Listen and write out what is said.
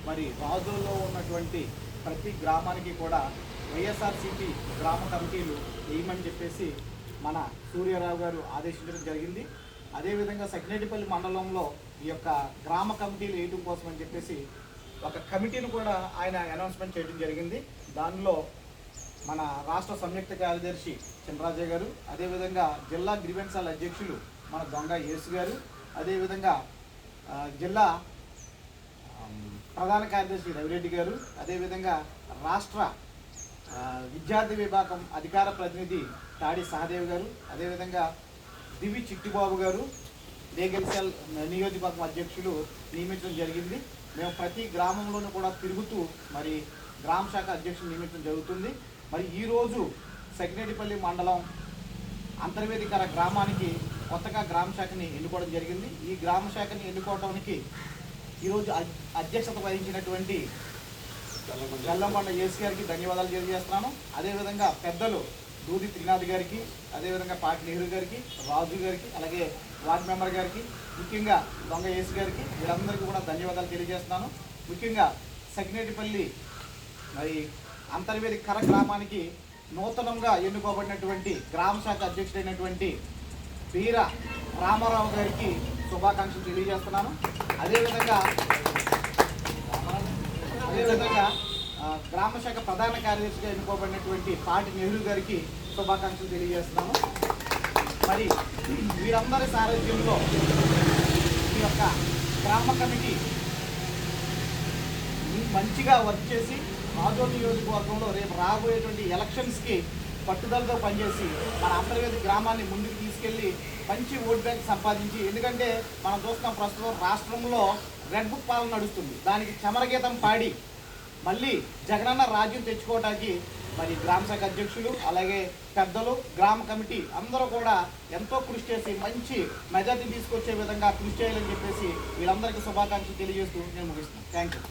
మరి రాజోల్లో ఉన్నటువంటి ప్రతి గ్రామానికి కూడా వైఎస్ఆర్సీపీ గ్రామ కమిటీలు వేయమని చెప్పేసి మన సూర్యారావు గారు ఆదేశించడం జరిగింది. అదేవిధంగా సకినేటిపల్లి మండలంలో ఈ యొక్క గ్రామ కమిటీలు వేయడం కోసం అని చెప్పేసి ఒక కమిటీని కూడా ఆయన అనౌన్స్మెంట్ చేయడం జరిగింది. దానిలో మన రాష్ట్ర సంయుక్త కార్యదర్శి చినరాజయ్య గారు, అదేవిధంగా జిల్లా గ్రీవెన్సాల అధ్యక్షులు మన దొంగ యేసు గారు, అదేవిధంగా జిల్లా ప్రధాన కార్యదర్శి రవిరెడ్డి గారు, అదేవిధంగా రాష్ట్ర విద్యార్థి విభాగం అధికార ప్రతినిధి తాడి సహదేవ్ గారు, అదేవిధంగా దివి చిట్టిబాబు గారు లీగల్ సెల్ నియోజకవర్గం అధ్యక్షులు నియమించడం జరిగింది. మేము ప్రతి గ్రామంలోనూ కూడా తిరుగుతూ మరి గ్రామ శాఖ అధ్యక్షులు నియమించడం జరుగుతుంది. మరి ఈరోజు సకినేటిపల్లి మండలం అంతర్వేదికర గ్రామానికి కొత్తగా గ్రామ శాఖని ఎన్నుకోవడం జరిగింది. ఈ గ్రామ శాఖని ఎన్నుకోవడానికి ఈరోజు అధ్యక్షత వహించినటువంటి గల్లంబండ యేసు గారికి ధన్యవాదాలు తెలియజేస్తున్నాను. అదేవిధంగా పెద్దలు దూది త్రినాథ్ గారికి, అదేవిధంగా పాటి నెహ్రూ గారికి, రాజు గారికి, అలాగే వార్డు మెంబర్ గారికి, ముఖ్యంగా దొంగ యేసు గారికి, వీళ్ళందరికీ కూడా ధన్యవాదాలు తెలియజేస్తున్నాను. ముఖ్యంగా సకినేటిపల్లి మరి అంతర్వేదికర గ్రామానికి నూతనంగా ఎన్నుకోబడినటువంటి గ్రామ శాఖ అధ్యక్షుడైనటువంటి వీర రామారావు గారికి శుభాకాంక్షలు తెలియజేస్తున్నాను. అదేవిధంగా గ్రామ శాఖ ప్రధాన కార్యదర్శిగా ఎన్నుకోబడినటువంటి పాటి నెహ్రూ గారికి శుభాకాంక్షలు తెలియజేస్తున్నాను. మరి వీరందరి సారథ్యంలో ఈ యొక్క గ్రామ కమిటీ మంచిగా వర్క్ చేసి రాజోల్ నియోజకవర్గంలో రేపు రాబోయేటువంటి ఎలక్షన్స్కి పట్టుదలతో పనిచేసి మన అంతర్వేది గ్రామాన్ని ముందుకు తీసుకెళ్ళి మంచి ఓట్ బ్యాంక్ సంపాదించి, ఎందుకంటే మనం చూస్తున్నాం ప్రస్తుతం రాష్ట్రంలో రెడ్ బుక్ పాలన నడుస్తుంది. దానికి చమరగీతం పాడి మళ్ళీ జగనన్న రాజ్యం తెచ్చుకోవడానికి మరి గ్రామ శాఖ అధ్యక్షులు, అలాగే పెద్దలు, గ్రామ కమిటీ అందరూ కూడా ఎంతో కృషి చేసి మంచి మెజార్టీ తీసుకొచ్చే విధంగా కృషి చేయాలని చెప్పేసి వీళ్ళందరికీ శుభాకాంక్షలు తెలియజేస్తూ నేను ముగిస్తున్నాను. Thank you.